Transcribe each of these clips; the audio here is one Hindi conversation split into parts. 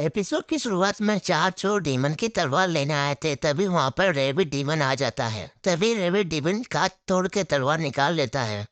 एपिसोड की शुरुआत में चार चोर डीमन की तलवार लेने आए थे। तभी वहाँ पर रेबिट डीमन आ जाता है। तभी रेबिट डीमन कांच तोड़ के तलवार निकाल लेता है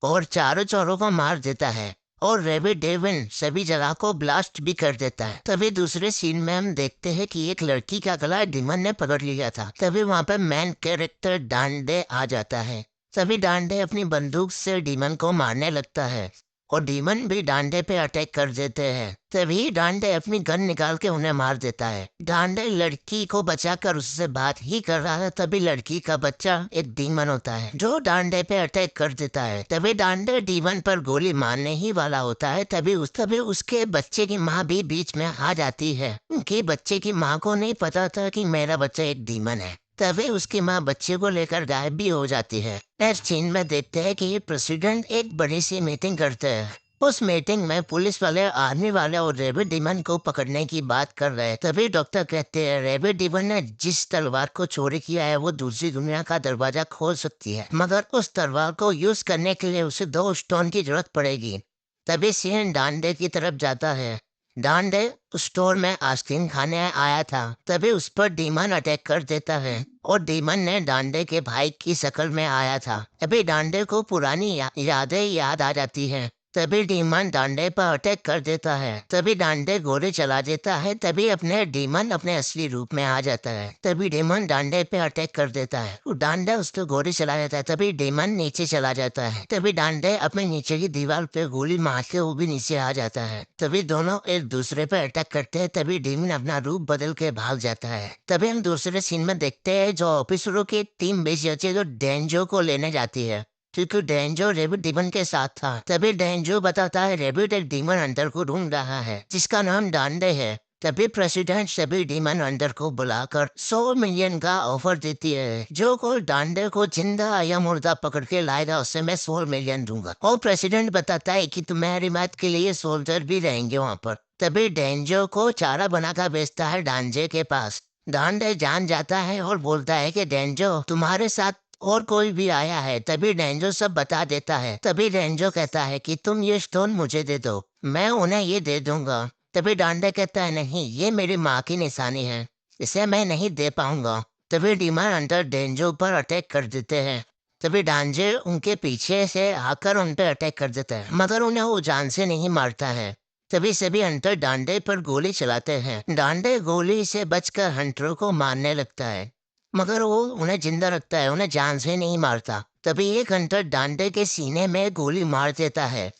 और चारों चोरों को मार देता है। और रेबिट डीमन सभी जगह को ब्लास्ट भी कर देता है। तभी दूसरे सीन में हम देखते हैं कि एक लड़की का गला डीमन ने पकड़ लिया था। तभी वहाँ पर मेन कैरेक्टर डांडे आ जाता है। तभी डांडे अपनी बंदूक से डीमन को मारने लगता है और डीमन भी डांडे पे अटैक कर देते हैं। तभी डांडे अपनी गन निकाल के उन्हें मार देता है। डांडे लड़की को बचाकर उससे बात ही कर रहा है। तभी लड़की का बच्चा एक डीमन होता है जो डांडे पे अटैक कर देता है। तभी डांडे डीमन पर गोली मारने ही वाला होता है। तभी उसके बच्चे की माँ भी बीच में आ जाती है। उनके बच्चे की माँ को नहीं पता था कि मेरा बच्चा एक डीमन है। तभी उसकी माँ बच्चे को लेकर गायब भी हो जाती है। नेक्स्ट सीन में देखते हैं कि प्रेसिडेंट एक बड़ी सी मीटिंग करते हैं। उस मीटिंग में पुलिस वाले, आर्मी वाले और रेबिट डीमन को पकड़ने की बात कर रहे हैं। तभी डॉक्टर कहते हैं रेबिट डीमन ने जिस तलवार को चोरी किया है वो दूसरी दुनिया का दरवाजा खोल सकती है, मगर उस तलवार को यूज करने के लिए उसे 2 स्टोन की जरूरत पड़ेगी। तभी सीन डांडे की तरफ जाता है। डांडे उस स्टोर में आइसक्रीम खाने आया था। तभी उस पर डीमन अटैक कर देता है और डीमन ने डांडे के भाई की शक्ल में आया था। तभी डांडे को पुरानी यादें याद आ जाती हैं। तभी डीमन डांडे पर अटैक कर देता है। तभी डांडे गोली चला देता है। तभी अपने डीमन अपने असली रूप में आ जाता है। तभी डीमन डांडे पे अटैक कर देता है। वो डांडा उसको गोली चला देता है। तभी डीमन नीचे चला जाता है। तभी डांडे अपने नीचे की दीवार पे गोली मार के वो भी नीचे आ जाता है। तभी दोनों एक दूसरे पे अटैक करते हैं। तभी डीमन अपना रूप बदल के भाग जाता है। तभी हम दूसरे सीन में देखते हैं जो ऑफिसरों की टीम बेच जाती है जो डेंजो को लेने जाती है, क्योंकि डेंजो रेबिट डीमन के साथ था। तभी डेंजो बताता है रेबिट एक डीमन अंदर को ढूंढ रहा है जिसका नाम डांडे है। तभी प्रेसिडेंट सभी डीमन अंदर को बुलाकर 100 मिलियन का ऑफर देती है। जो कोई डांडे को जिंदा या मुर्दा पकड़ के लाएगा उसे मैं 100 मिलियन दूंगा। और प्रेसिडेंट बताता है कि तुम्हारी मदद के लिए सोल्जर भी रहेंगे वहाँ पर। तभी डेंजो को चारा बनाकर बेचता है डांजे के पास। डांडे जान जाता है और बोलता है कि डेंजो तुम्हारे साथ और कोई भी आया है। तभी डेंजो सब बता देता है। तभी डेंजो कहता है कि तुम ये स्टोन मुझे दे दो, मैं उन्हें ये दे दूंगा। तभी डांडे कहता है नहीं, ये मेरी माँ की निशानी है, इसे मैं नहीं दे पाऊंगा। तभी डीमन अंदर डेंजो पर अटैक कर देते हैं। तभी डांजे उनके पीछे से आकर उन पर अटैक कर देता है, मगर उन्हें वो जान से नहीं मारता है। तभी सभी हंटर डांडे पर गोली चलाते हैं। डांडे गोली से बचकर हंटरों को मारने लगता है, मगर वो उन्हें जिंदा रखता है, उन्हें जान से नहीं मारता। तभी एक हंटर डांडे के सीने में गोली मार देता है।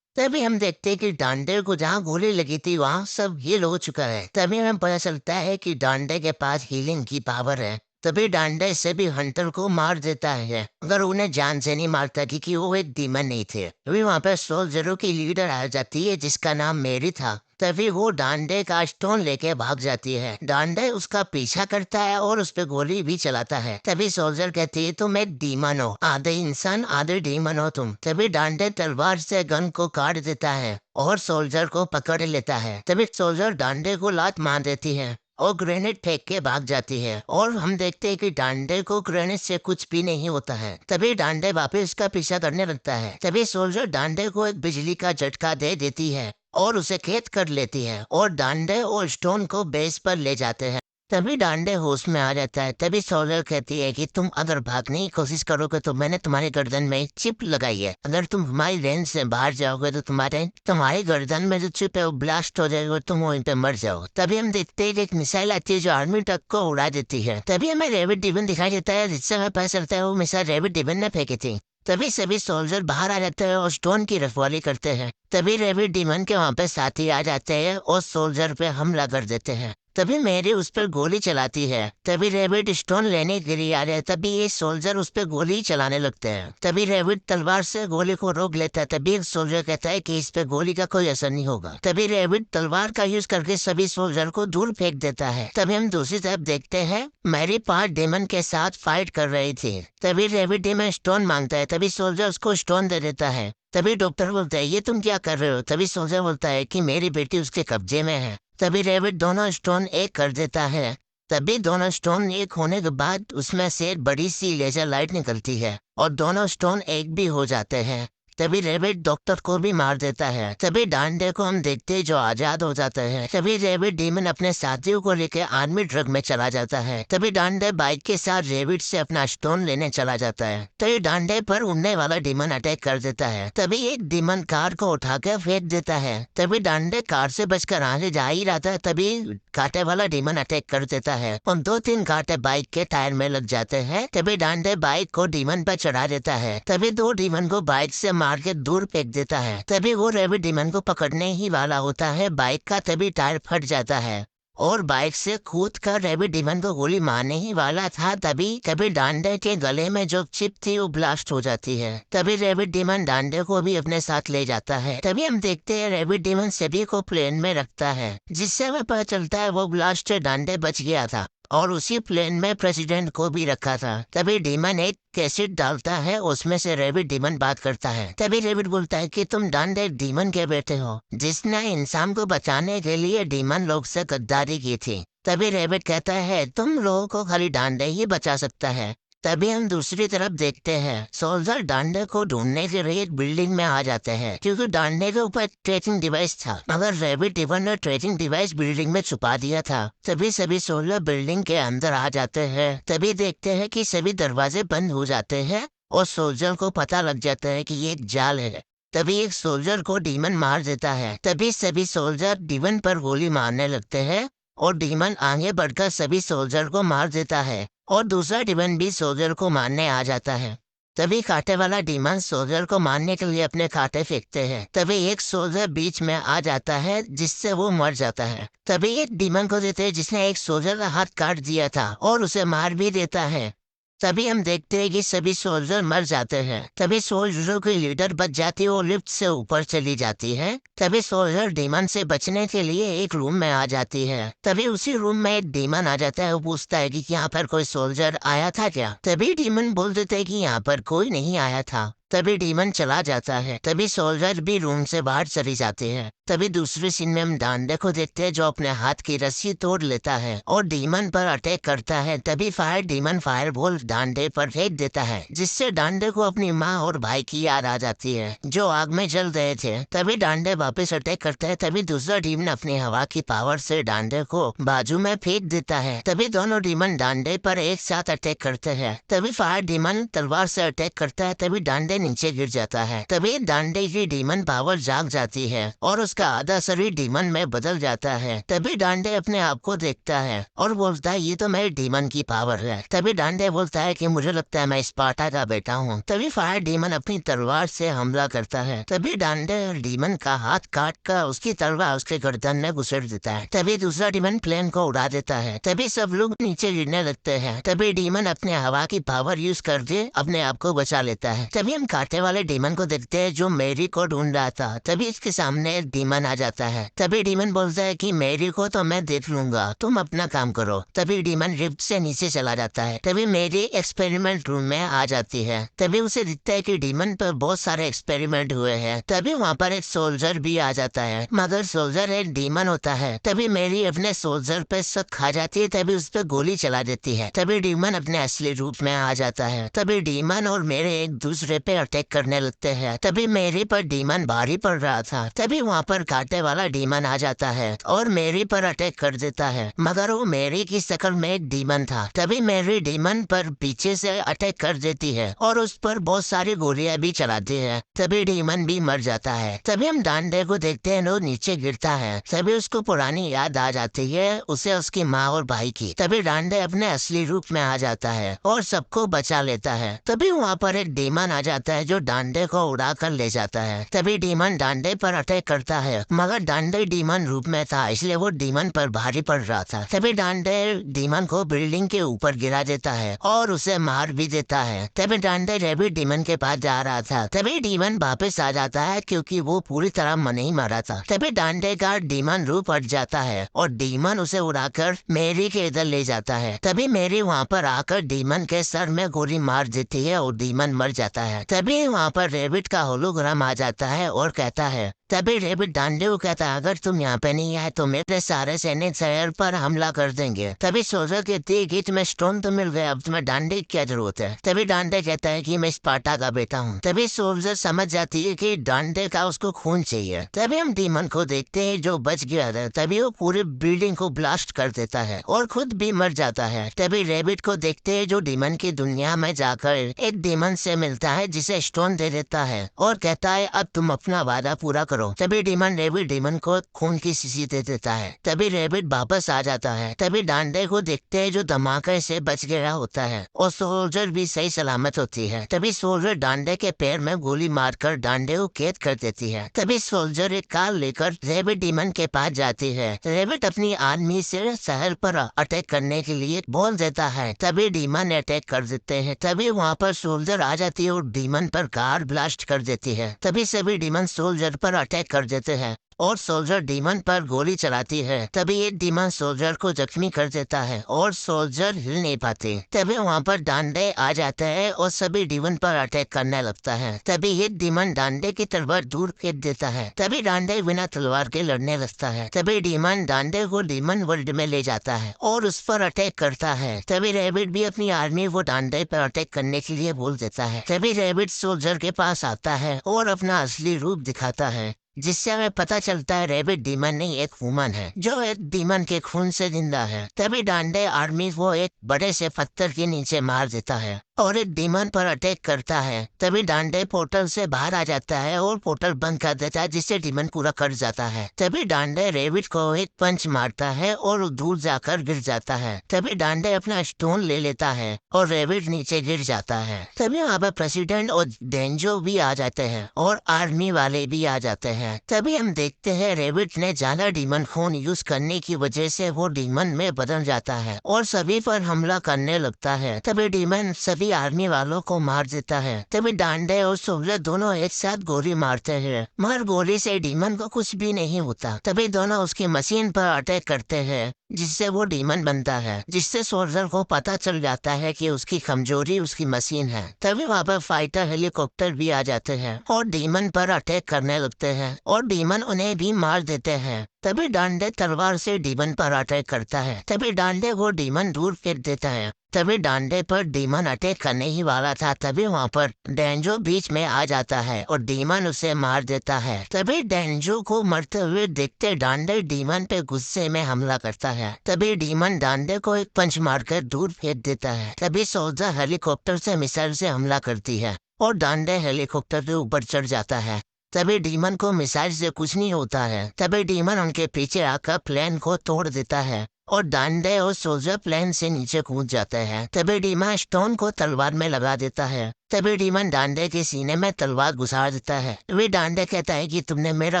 तभी हम देखते हैं कि डांडे को जहाँ गोली लगी थी वहाँ सब हील हो चुका है। तभी हमें पता चलता है कि डांडे के पास हीलिंग की पावर है। तभी डांडे से भी हंटर को मार देता है, मगर उन्हें जान से नहीं मारता क्योंकि वो एक डीमन नहीं थे। तभी वहाँ पर सोल्जरों की लीडर आ जाती है जिसका नाम मेरी था। तभी वो डांडे का स्टोन लेके भाग जाती है। डांडे उसका पीछा करता है और उस पर गोली भी चलाता है। तभी सोल्जर कहती है तुम एक डीमन हो, आधे इंसान आधे डीमन हो तुम। तभी डांडे तलवार से गन को काट देता है और सोल्जर को पकड़ लेता है। तभी सोल्जर डांडे को लात मार देती है और ग्रेनेड फेंक के भाग जाती है। और हम देखते हैं कि डांडे को ग्रेनेड से कुछ भी नहीं होता है। तभी डांडे वापस उसका पीछा करने लगता है। तभी सोल्जर डांडे को एक बिजली का झटका दे देती है और उसे कैद कर लेती है और डांडे और स्टोन को बेस पर ले जाते हैं। तभी डांडे होश में आ जाता है। तभी सोल्जर कहती है कि तुम अगर भागने की कोशिश करोगे तो मैंने तुम्हारी गर्दन में एक चिप लगाई है, अगर तुम हमारी रेंज से बाहर जाओगे तो तुम्हारी गर्दन में जो चिप है वो ब्लास्ट हो जाएगी और तुम वहीं पे मर जाओ। तभी हम देखते हैं कि एक मिसाइल आती है जो आर्मी ट्रक को उड़ा देती है। तभी हमें रेबिट डिमन दिखाई देता है जिससे हमें पता चलता है वो मिसाइल रेबिट डिमन ने फेंकी थी। तभी सभी सोल्जर बाहर आ जाते हैं और स्टोन की रखवाली करते हैं। तभी रेबिट डीमन के वहाँ पे साथी आ जाते हैं और सोल्जर पे हमला कर देते हैं। तभी मेरी उस पर गोली चलाती है। तभी रेबिट स्टोन लेने के लिए आ रहे हैं। तभी ये सोल्जर उस पर गोली चलाने लगते हैं। तभी रेबिट तलवार से गोली को रोक लेता है। तभी एक सोल्जर कहता है कि इस पे गोली का कोई असर नहीं होगा। तभी रेबिट तलवार का यूज करके सभी सोल्जर को दूर फेंक देता है। तभी हम दूसरी तरफ देखते हैं मैरी पार्ट डेमन के साथ फाइट कर रही थी। तभी रेबिट डेमन स्टोन मांगता है। तभी सोल्जर उसको स्टोन दे देता है। तभी डॉक्टर बोलता है ये तुम क्या कर रहे हो। तभी सोल्जर बोलता है कि मेरी बेटी उसके कब्जे में है। तभी रेबिट दोनों स्टोन एक कर देता है। तभी दोनों स्टोन एक होने के बाद उसमें से एक बड़ी सी लेजर लाइट निकलती है और दोनों स्टोन एक भी हो जाते हैं। तभी रेबिट डॉक्टर को भी मार देता है। तभी डांडे को हम देखते जो आजाद हो जाते हैं। तभी रेबिट डीमन अपने साथियों को लेकर आर्मी ड्रग में चला जाता है। तभी डांडे बाइक के साथ रेबिट से अपना स्टोन लेने चला जाता है। तभी डांडे पर उड़ने वाला डीमन अटैक कर देता है। तभी एक डीमन कार को उठाकर फेंक देता है। तभी डांडे कार से बचकर आगे जा ही रहा था, तभी कांटे वाला डीमन अटैक कर देता है और 2-3 कांटे बाइक के टायर में लग जाते हैं। तभी डांडे बाइक को डीमन पर चढ़ा देता है। तभी 2 डीमन को बाइक से मार के दूर फेंक देता है। तभी वो रेबिट डीमन को पकड़ने ही वाला होता है बाइक का, तभी टायर फट जाता है और बाइक से कूद कर रेबिट डीमन को गोली मारने ही वाला था। तभी डांडे के गले में जो चिप थी वो ब्लास्ट हो जाती है। तभी रेबिट डीमन डांडे को भी अपने साथ ले जाता है। तभी हम देखते हैं रेबिट डीमन सभी को प्लेन में रखता है, जिससे हमें पता चलता है वो ब्लास्ट से डांडे बच गया था और उसी प्लेन में प्रेसिडेंट को भी रखा था। तभी डीमन एक कैसेट डालता है, उसमें से रेबिट डीमन बात करता है। तभी रेबिट बोलता है कि तुम डांडे डीमन के बेटे हो, जिसने इंसान को बचाने के लिए डीमन लोग से गद्दारी की थी। तभी रेबिट कहता है तुम लोगों को खाली डांडे ही बचा सकता है। तभी हम दूसरी तरफ देखते हैं सोल्जर डांडे को ढूंढने के लिए एक बिल्डिंग में आ जाते हैं, क्योंकि डांडे के ऊपर ट्रेकिंग डिवाइस था, मगर रेबिट डीमन ने ट्रेकिंग डिवाइस बिल्डिंग में छुपा दिया था। तभी सभी सोल्जर बिल्डिंग के अंदर आ जाते हैं। तभी देखते हैं कि सभी दरवाजे बंद हो जाते हैं और सोल्जर को पता लग जाता है कि ये एक जाल है। तभी एक सोल्जर को डीमन मार देता है। तभी सभी सोल्जर डीमन पर गोली मारने लगते हैं और डीमन आगे बढ़कर सभी सोल्जर को मार देता है और दूसरा डीमन भी सोल्जर को मारने आ जाता है। तभी कांटे वाला डीमन सोल्जर को मारने के लिए अपने कांटे फेंकते हैं। तभी एक सोल्जर बीच में आ जाता है, जिससे वो मर जाता है। तभी एक डीमन को देते हैं जिसने एक सोल्जर का हाथ काट दिया था और उसे मार भी देता है। तभी हम देखते हैं कि सभी सोल्जर मर जाते हैं। तभी सोल्जरों की लीडर बच जाती है और लिफ्ट से ऊपर चली जाती है। तभी सोल्जर डीमन से बचने के लिए एक रूम में आ जाती है। तभी उसी रूम में एक डीमन आ जाता है, वो पूछता है कि यहाँ पर कोई सोल्जर आया था क्या। तभी डीमन बोल देते हैं कि यहाँ पर कोई नहीं आया था। तभी डीमन चला जाता है। तभी सोल्जर भी रूम से बाहर चली जाते हैं। तभी दूसरे सीन में हम डांडे को देखते हैं जो अपने हाथ की रस्सी तोड़ लेता है और डीमन पर अटैक करता है। तभी डीमन फायर बॉल डांडे पर फेंक देता है, जिससे डांडे को अपनी माँ और भाई की याद आ जाती है जो आग में जल रहे थे। तभी डांडे वापस अटैक करता है। तभी दूसरा डीमन अपनी हवा की पावर से डांडे को बाजू में फेंक देता है। तभी दोनों डीमन डांडे पर एक साथ अटैक करते हैं। तभी फायर डीमन तलवार से अटैक करता है। तभी डांडे नीचे गिर जाता है। तभी डांडे की डीमन पावर जाग जाती है और उसका आधा शरीर डीमन में बदल जाता है। तभी डांडे अपने आप को देखता है और बोलता है ये तो मेरे डीमन की पावर है। तभी डांडे बोलता है कि मुझे लगता है मैं स्पार्टा का बेटा हूँ। तभी फायर डीमन अपनी तलवार से हमला करता है। तभी डांडे डीमन का हाथ काट कर उसकी तलवार उसके गर्दन में घुसेड़ देता है। तभी दूसरा डीमन प्लेन को उड़ा देता है। तभी सब लोग नीचे गिरने लगते हैं। तभी डीमन अपने हवा की पावर यूज कर दे अपने आप को बचा लेता है। तभी हम कांटे वाले डीमन को देखते हैं जो मेरी को ढूंढ रहा था। तभी इसके सामने एक डीमन आ जाता है। तभी डीमन बोलता है कि मेरी को तो मैं देख लूंगा, तुम अपना काम करो। तभी डीमन लिफ्ट से नीचे चला जाता है। तभी मेरी एक्सपेरिमेंट रूम में आ जाती है। तभी उसे दिखता है कि डीमन पर बहुत सारे एक्सपेरिमेंट हुए हैं। तभी वहाँ पर एक सोल्जर भी आ जाता है, मगर सोल्जर एक डीमन होता है। तभी मेरी अपने सोल्जर पे शक खा जाती है। तभी उस पर गोली चला देती है। तभी डीमन अपने असली रूप में आ जाता है। तभी डीमन और मेरे एक दूसरे पे अटैक करने लगते हैं। तभी मेरी पर डीमन भारी पड़ रहा था। तभी वहाँ पर कांटे वाला डीमन आ जाता है और मेरी पर अटैक कर देता है, मगर वो मेरी की शक्ल में एक डीमन था। तभी मेरी डीमन पर पीछे से अटैक कर देती है और उस पर बहुत सारी गोलियां भी चलाती है। तभी डीमन भी मर जाता है। तभी हम डांडे को देखते हैं, वो नीचे गिरता है। तभी उसको पुरानी याद आ जाती है उसे उसकी माँ और भाई की। तभी डांडे अपने असली रूप में आ जाता है और सबको बचा लेता है। तभी वहाँ पर एक डीमन आ जाता है जो डांडे को उड़ा कर ले जाता है। तभी डीमन डांडे पर अटैक करता है, मगर डांडे डीमन रूप में था इसलिए वो डीमन पर भारी पड़ रहा था। तभी डांडे डीमन को बिल्डिंग के ऊपर गिरा देता है और उसे मार भी देता है। तभी डांडे रेबिट डीमन के पास जा रहा था। तभी डीमन वापस आ जाता है क्योंकि वो पूरी तरह नहीं मरा था। तभी डांडे का डीमन रूप हट जाता है और डीमन उसे उड़ाकर मेरी के इधर ले जाता है। तभी मेरी वहाँ पर आकर डीमन के सर में गोली मार देती है और डीमन मर जाता है। तभी वहाँ पर रेबिट का होलोग्राम आ जाता है और कहता है तभी रेबिट डांडे को कहता है अगर तुम यहाँ पे नहीं आए तो मेरे सारे सैनिक शहर पर हमला कर देंगे। तभी सोल्जर कहती है कि तुम्हें स्टोन तो मिल गया, अब तुम्हें डांडे की क्या जरूरत है। तभी डांडे कहता है कि मैं स्पार्टा का बेटा हूँ। तभी सोल्जर समझ जाती है कि डांडे का उसको खून चाहिए। तभी हम डीमन को देखते हैं जो बच गया था। तभी वो पूरी बिल्डिंग को ब्लास्ट कर देता है और खुद भी मर जाता है। तभी रेबिट को देखते हैं जो डीमन की दुनिया में जाकर एक डीमन से मिलता है जिसे स्टोन दे देता है और कहता है अब तुम अपना वादा पूरा करो। तभी डीमन रेबिट डीमन को खून की शीशी दे देता है। तभी रेबिट वापस आ जाता है। तभी डांडे को देखते हैं जो धमाके से बच गया होता है और सोल्जर भी सही सलामत होती है। तभी सोल्जर डांडे के पैर में गोली मारकर डांडे को कैद कर देती है। तभी सोल्जर एक कार लेकर रेबिट डीमन के पास जाती है। रेबिट अपनी आर्मी से शहर पर अटैक करने के लिए बोल देता है। तभी डीमन अटैक कर देते हैं। तभी वहाँ पर सोल्जर आ जाती है और डीमन पर कार ब्लास्ट कर देती है। तभी सभी डीमन सोल्जर पर अटैक कर देते हैं और सोल्जर डीमन पर गोली चलाती है। तभी एक डीमन सोल्जर को जख्मी कर देता है और सोल्जर हिल नहीं पाते। तभी वहाँ पर डांडे आ जाता है और सभी डीमन पर अटैक करने लगता है। तभी एक डीमन डांडे की तलवार दूर फेंक देता है। तभी डांडे बिना तलवार के लड़ने लगता है। तभी डीमन डांडे को डीमन वर्ल्ड में ले जाता है और उस पर अटैक करता है। तभी रेबिट भी अपनी आर्मी को डांडे पर अटैक करने के लिए बोल देता है। तभी रेबिट सोल्जर के पास आता है और अपना असली रूप दिखाता है जिससे हमें पता चलता है रेबिट डीमन नहीं एक ह्यूमन है जो एक डीमन के खून से जिंदा है। तभी डांडे आर्मी वो एक बड़े से पत्थर के नीचे मार देता है और एक डीमन पर अटैक करता है। तभी डांडे पोर्टल से बाहर आ जाता है और पोर्टल बंद कर देता है जिससे डीमन पूरा कट जाता है। तभी डांडे रेबिट को एक पंच मारता है और दूर जाकर गिर जाता है। तभी डांडे अपना स्टोन ले लेता है और रेबिट नीचे गिर जाता है। तभी वहाँ पर प्रेसिडेंट और डेंजो भी आ जाते हैं और आर्मी वाले भी आ जाते हैं। तभी हम देखते हैं रेबिट ने ज्यादा डीमन खून यूज करने की वजह से वो डीमन में बदल जाता है और सभी पर हमला करने लगता है। तभी डीमन सभी आर्मी वालों को मार देता है। तभी डांडे और सोल्जर दोनों एक साथ गोली मारते हैं मगर गोली से डीमन को कुछ भी नहीं होता। तभी दोनों उसकी मशीन पर अटैक करते हैं जिससे वो डीमन बनता है, जिससे सोल्जर को पता चल जाता है कि उसकी कमजोरी उसकी मशीन है। तभी वहाँ पर फाइटर हेलीकॉप्टर भी आ जाते हैं और डीमन पर अटैक करने लगते हैं और डीमन उन्हें भी मार देते हैं। तभी डांडे तलवार से डीमन पर अटैक करता है। तभी डांडे को डीमन दूर फेंक देता है। तभी डांडे पर डीमन अटैक करने ही वाला था। तभी वहाँ पर डेंजो बीच में आ जाता है और डीमन उसे मार देता है। तभी डेंजो को मरते हुए देखते डांडे डीमन पे गुस्से में हमला करता है। तभी डीमन डांडे को एक पंच मारकर दूर फेंक देता है। तभी सोल्जर हेलीकॉप्टर से मिसाइल से हमला करती है और डांडे हेलीकॉप्टर के ऊपर चढ़ जाता है। तभी डीमन को मिसाइल से कुछ नहीं होता है। तभी डीमन उनके पीछे आकर प्लेन को तोड़ देता है और डांडे और सोल्जर प्लेन से नीचे कूद जाते हैं। तभी डीमन स्टोन को तलवार में लगा देता है। तभी डीमन डांडे के सीने में तलवार घुसा देता है। वे डांडे कहता है कि तुमने मेरा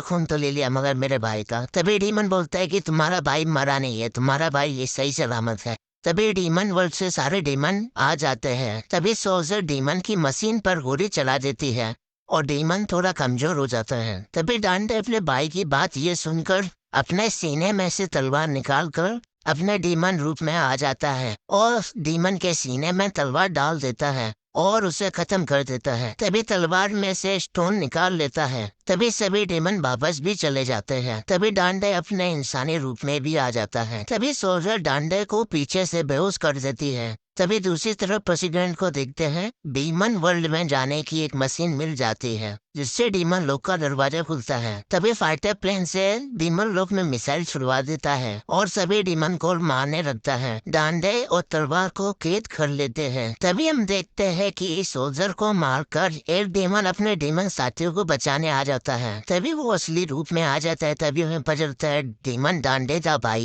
खून तो ले लिया मगर मेरे भाई का। तभी डीमन बोलता है कि तुम्हारा भाई मरा नहीं है, तुम्हारा भाई ये सही सलामत है। तभी डीमन वर्ल्ड से सारे डीमन आ जाते हैं। तभी सोल्जर डीमन की मशीन पर गोली चला देती है और डीमन थोड़ा कमजोर हो जाता है। तभी डांडे अपने भाई की बात ये सुनकर अपने सीने में से तलवार निकालकर अपने डीमन रूप में आ जाता है और डीमन के सीने में तलवार डाल देता है और उसे खत्म कर देता है। तभी तलवार में से स्टोन निकाल लेता है। तभी सभी डीमन वापस भी चले जाते हैं। तभी डांडे अपने इंसानी रूप में भी आ जाता है। तभी सोल्जर डांडे को पीछे से बेहोश कर देती है। तभी दूसरी तरफ प्रेसिडेंट को देखते हैं डीमन वर्ल्ड में जाने की एक मशीन मिल जाती है जिससे डीमन लोक का दरवाजा खुलता है। तभी फाइटर प्लेन से डीमन लोक में मिसाइल छुड़वा देता है और सभी डीमन को मारने लगता है। डांडे और तलवार को कैद कर लेते हैं। तभी हम देखते हैं कि इस सोल्जर को मारकर एक डीमन अपने डीमन साथियों को बचाने आ जाता है। तभी वो असली रूप में आ जाता है। तभी हमें पता चलता है डीमन डांडे का भाई